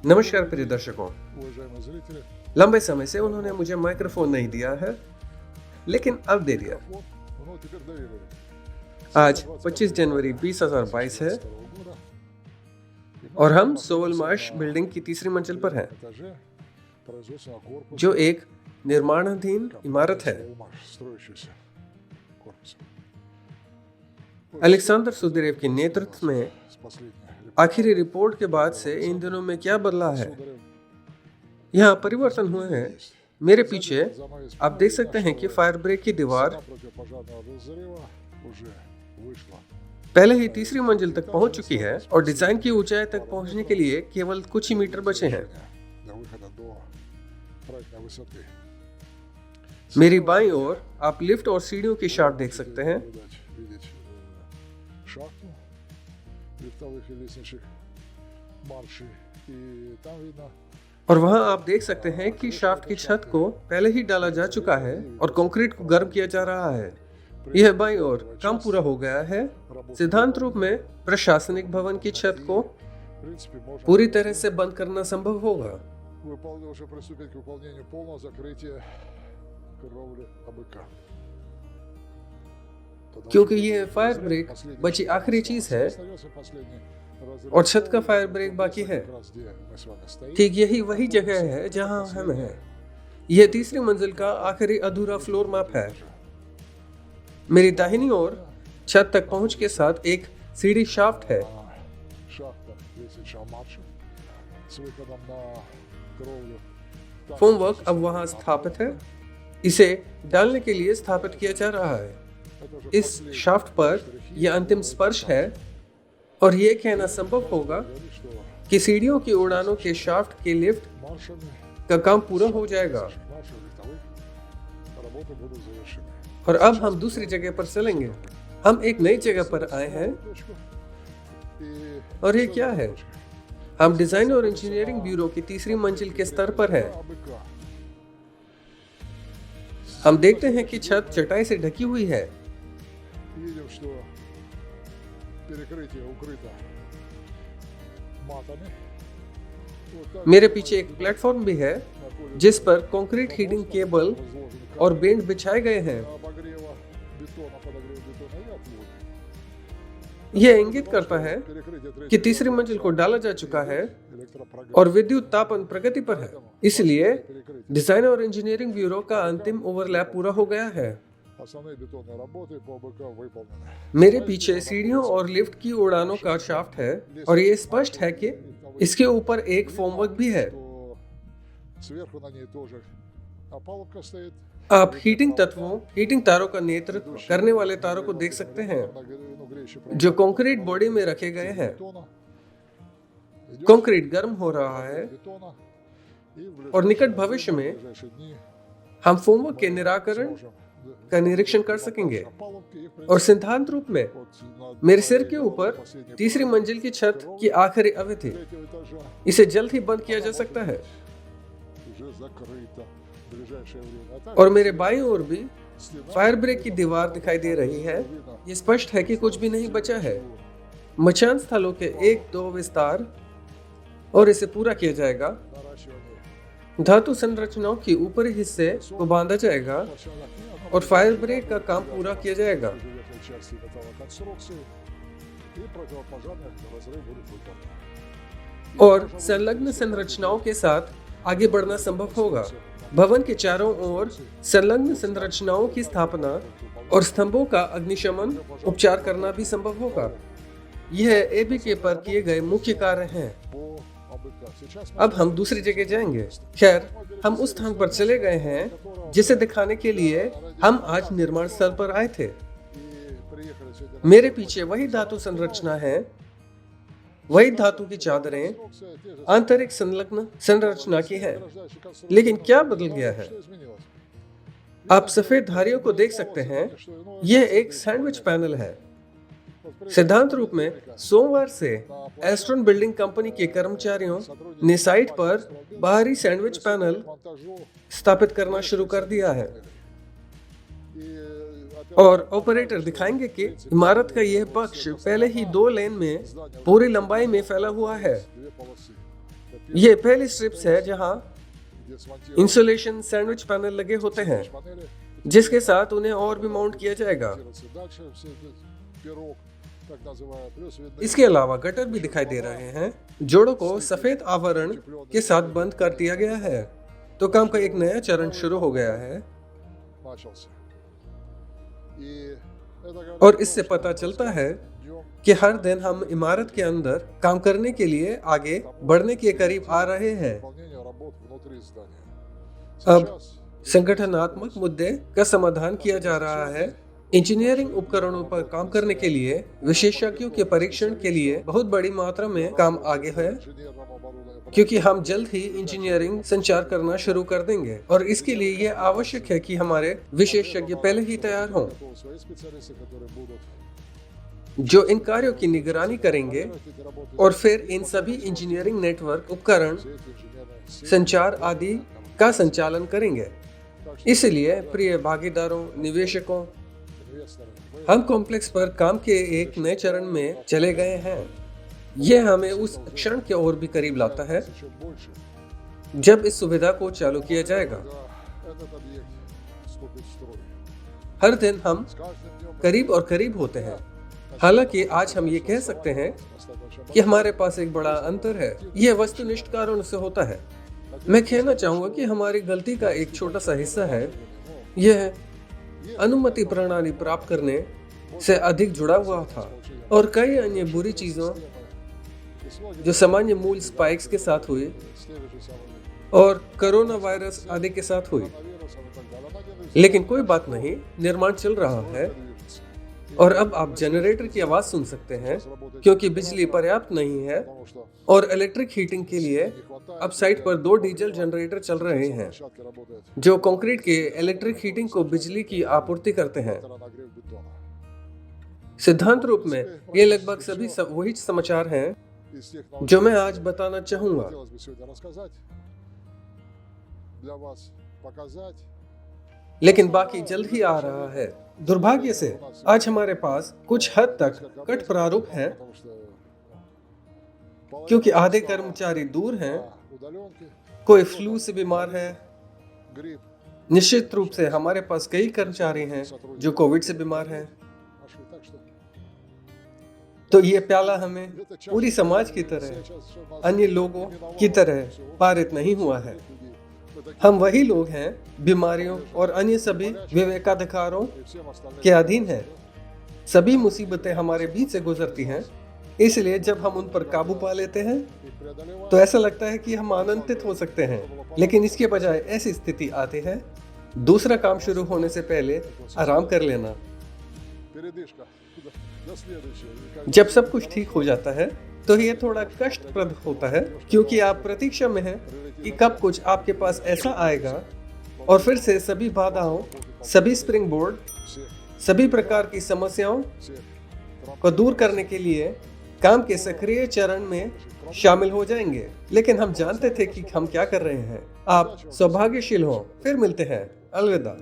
नमस्कार प्रिय दर्शकों। уважаемые зрители. लंबे समय से उन्होंने मुझे माइक्रोफोन नहीं दिया है, लेकिन अब दे दिया। Микрофон. Ну, теперь доверили. आज Сегодня 25 जनवरी 2022 है 2022 года. И мы और हम находимся सोल на मार्श बिल्डिंग की तीसरी मंजिल पर हैं, этаже производственного корпуса जो एक निर्माणाधीन компании इमारत है। Soulmarsh, строящийся корпус. अलेक्जेंडर सुदेरेव के नेतृत्व में С последней आखिरी रिपोर्ट के बाद से इन दिनों में क्या बदला है, Сударев यहाँ परिवर्तन हुए हैं। मेरे पीछे за моей आप спиной देख सकते हैं कि फायर ब्रेक की दीवार стена противопожарного разрыва уже вышла. पहले ही तीसरी मंजिल तक पहुंच चुकी है और डिजाइन की ऊंचाई तक पहुंचने के लिए केवल कुछ ही मीटर बचे हैं। До выхода до проектной высоты. मेरी बाईं ओर आप लिफ्ट और सीढ़ियों की शार्ट देख सकते हैं। Видеть шахту лифтовых и лестничных маршей. И там видно और वहां आप देख सकते हैं कि शाफ्ट की छत को पहले ही डाला जा चुका है और कंक्रीट को गर्म किया जा रहा है। यह बाईं ओर काम पूरा हो गया है। सिद्धांत रूप में प्रशासनिक भवन की छत को в принципе можно पूरी तरह से बंद करना संभव होगा, уже приступить к выполнению полного закрытия кровли АБК. क्योंकि यह फायर ब्रेक बची आखिरी चीज है Остается последний разрыв. और छत का फायर ब्रेक बाकी है। Как раз где мы с вами стоим. ठीक यही वही जगह है जहां हम हैं। यह तीसरी मंजिल का आखिरी अधूरा फ्लोर मैप है। मेरी दाहिनी ओर छत तक पहुंच के साथ एक सीढ़ी शाफ्ट है। Шахта лестничного марша с выходом на кровлю. Там फोमवर्क अब वहां स्थापित है। इसे डालने के लिए स्थापित किया जा रहा है। это уже इस शाफ्ट पर यह अंतिम स्पर्श है और यह कहना संभव होगा говорит, что कि सीढ़ियों की उड़ानों के शाफ्ट के लिफ्ट маршами का काम पूरा हो जाएगा маршев лифтовых работы будут завершены. और अब हम दूसरी जगह पर चलेंगे। हम एक नई जगह पर आए हैं Точку. И और ये что क्या за है? точка? हम डिजाइन और इंजीनियरिंग ब्यूरो की तीसरी मंजिल के स्तर पर हैं। АБК. हम देखते हैं कि छत चटाई से ढकी हुई है। Видим, что перекрытие укрыто матами. Вот так मेरे पीछे एक प्लेटफॉर्म भी है находится जिस पर कंक्रीट हीटिंग केबल возложен और बेंड बिछाए गए हैं। обогрева бетона, подогрева бетона и отвод. यह इंगित करता है Перекрытие कि третьего तीसरी मंजिल को डाला जा चुका है электропрогрев. और विद्युत तापन प्रगति पर है। इसलिए डिजाइन और इंजीनियरिंग ब्यूरो का अंतिम ओवरलैप पूरा हो गया है। Основные бетонные работы по АБК выполнены. मेरे पीछे सीढ़ियों और लिफ्ट की उड़ानों का शाफ्ट है और ये स्पष्ट है कि इसके ऊपर एक फोमवर्क भी है। То сверху на ней тоже опалубка стоит. आप हीटिंग तत्वों, हीटिंग तारों का नेतृत्व करने वाले तारों को देख सकते हैं Ну, греющий जो कंक्रीट बॉडी में रखे गए हैं। бетона. Идет कंक्रीट गर्म हो रहा है бетона. И в और निकट ближайшие भविष्य में ближайшие дни हम फोमवर्क के निराकरण сможем का निरीक्षण कर सकेंगे। опалубки и, в और принципе, सिद्धांत रूप में вот на मेरे सिर के последнем ऊपर последнем तीसरी मंजिल की छत की आखिरी अवधि третьего этажа इसे जल्द ही बंद किया जा सकता है। уже закрыто в ближайшее время. А так और मेरे बाईं ओर भी стена फायर ब्रेक की दीवार दिखाई दे रही है। видно, ये स्पष्ट है कि कुछ भी नहीं बचा है। मचान स्थलों के 1-2 विस्तार और इसे पूरा किया जाएगा। наращивание धातु संरचनाओं के ऊपरी हिस्से को बांधा जाएगा торчала окна, और फायर ब्रेक का काम पूरा किया जाएगा। из верхней части металлоконструкции и противопожарный разрыв будет выполнен. और संलग्न संरचनाओं के साथ आगे बढ़ना संभव होगा। भवन के चारों ओर संलग्न संरचनाओं की स्थापना और स्तंभों का अग्निशमन उपचार करना भी संभव होगा। यह एबीके पर किए गए मुख्य कार्य हैं। По АБК. Сейчас мы अब हम दूसरी जगह जाएंगे। खैर, हम उस स्थान पर चले गए हैं जिसे दिखाने के लिए हम आज निर्माण स्थल पर आए थे। и приехали сегодня на मेरे पीछे वही धातु संरचना है, वही धातु की चादरें конструкция, те же आंतरिक संलग्न संरचना की है। ограждающие конструкции. लेकिन क्या बदल गया है? Что изменилось? आप सफेद धारियों को देख सकते हैं। यह एक सैंडविच पैनल है। सिद्धांत रूप में सोमवार से एस्ट्रॉन बिल्डिंग कंपनी के कर्मचारियों ने साइट पर बाहरी सैंडविच पैनल монтажу स्थापित करना शुरू कर दिया है и और ऑपरेटर दिखाएंगे कि इमारत का यह पक्ष पहले ही 2 लेन में पूरी लंबाई में फैला हुआ है। две полосы. ये पहली स्ट्रिप्स है जहां где смонтированы इंसुलेशन सैंडविच पैनल लगे होते हैं, панели, जिसके साथ उन्हें और भी माउंट किया जाएगा। монтируется дальше все этот пирог, так называемый, плюс видны इसके अलावा गटर भी दिखाई दे रहे हैं। जोड़ों को सफेद आवरण के साथ बंद कर दिया गया है। तो काम का एक नया चरण शुरू हो गया है начался. И это говорит और о том, इससे что पता चलता है днем कि हर दिन हम इमारत के अंदर काम करने के लिए आगे बढ़ने के करीब आ रहे हैं। выполнение работ внутри здания. अब Сейчас संगठनात्मक मुद्दे का समाधान किया जा रहा है। इंजीनियरिंग उपकरणों पर काम करने के लिए विशेषज्ञों के परीक्षण के लिए बहुत बड़ी मात्रा में काम आगे है, инженерном оборудовании क्योंकि हम जल्द ही इंजीनियरिंग संचार करना शुरू कर देंगे और इसके लिए यह आवश्यक है कि हमारे विशेषज्ञ पहले ही तैयार हों, готовы свои специалисты, которые будут जो इन कार्यों की निगरानी करेंगे делать эти работы. और फिर इन सभी इंजीनियरिंग नेटवर्क उपकरण Все эти инженерные сети, संचार आदि का संचालन करेंगे। так что इसलिए प्रिय भागीदारों, निवेशकों, инвесторы, мы हम कॉम्प्लेक्स पर काम के एक नए चरण में चले गए हैं। यह हमें उस क्षण के और भी करीब लाता है еще больше, जब इस सुविधा को चालू किया जाएगा। когда этот объект вступит в строй. हर दिन हम С каждым днем करीब और करीब होते हैं। हालांकि आज हम ये कह सकते हैं достаточно कि हमारे पास एक बड़ा अंतर है। यह वस्तुनिष्ठ कारणों से होता है। मैं कहना चाहूंगा कि हमारी गलती का एक छोटा सा हिस्सा है। यह अनुमति प्रणाली प्राप्त करने से अधिक जुड़ा हुआ था और कई अन्य बुरी चीजों जो सामान्य मूल स्पाइक्स के साथ हुई और कोरोना वायरस आदि के साथ हुई। लेकिन कोई बात नहीं, निर्माण चल रहा है और अब आप जनरेटर की आवाज सुन सकते हैं क्योंकि बिजली पर्याप्त नहीं है потому что और इलेक्ट्रिक हीटिंग के लिए अब साइट पर 2 डीजल जनरेटर चल रहे हैं площадка работает जो कंक्रीट के इलेक्ट्रिक हीटिंग को बिजली की आपूर्ति करते हैं। нагрев бетона. सिद्धांत रूप में ये लगभग सभी वही समाचार हैं Из тех जो मैं आज बताना चाहूंगा। хотелось бы сегодня рассказать для вас, показать. लेकिन बाकी जल्द ही आ रहा है। दुर्भाग्य से आज हमारे पास कुछ हद तक कट प्रारूप है Потому что क्योंकि आधे कर्मचारी दूर हैं, удаленки, कोई फ्लू से बीमार है। грипп, निश्चित रूप से हमारे पास कई कर्मचारी हैं जो कोविड से बीमार हैं। нашли. Так что तो ये प्याला हमें это часть पूरी समाज की तरह, сейчас всё нас अन्य लोगों की तरह पारित नहीं हुआ है। людей. Мы такие, हम वही लोग हैं, बीमारियों और अन्य सभी विवेकाधिकारों и всем остальным के अधीन हैं। सभी मुसीबतें हमारे बीच से गुजरती हैं, इसलिए जब हम उन पर काबू पा लेते हैं их преодолеваем. तो ऐसा लगता है कि हम आनंदित हो सकते हैं। लेकिन इसके बजाय ऐसी स्थिति आती है, दूसरा काम शुरू होने से पहले आराम कर लेना। Передышка до следующего. И как जब सब कुछ ठीक हो जाता है तो ये थोड़ा कष्टप्रद होता है क्योंकि आप प्रतीक्षा में हैं कि कब कुछ आपके पास ऐसा आएगा और फिर से सभी बाधाओं, सभी स्प्रिंग बोर्ड, все, सभी प्रकार की समस्याओं все को दूर करने के लिए काम के सक्रिय चरण में शामिल हो जाएंगे। लेकिन हम जानते थे कि हम क्या कर रहे हैं। आप सौभाग्यशील हो। फिर मिलते हैं। अलविदा।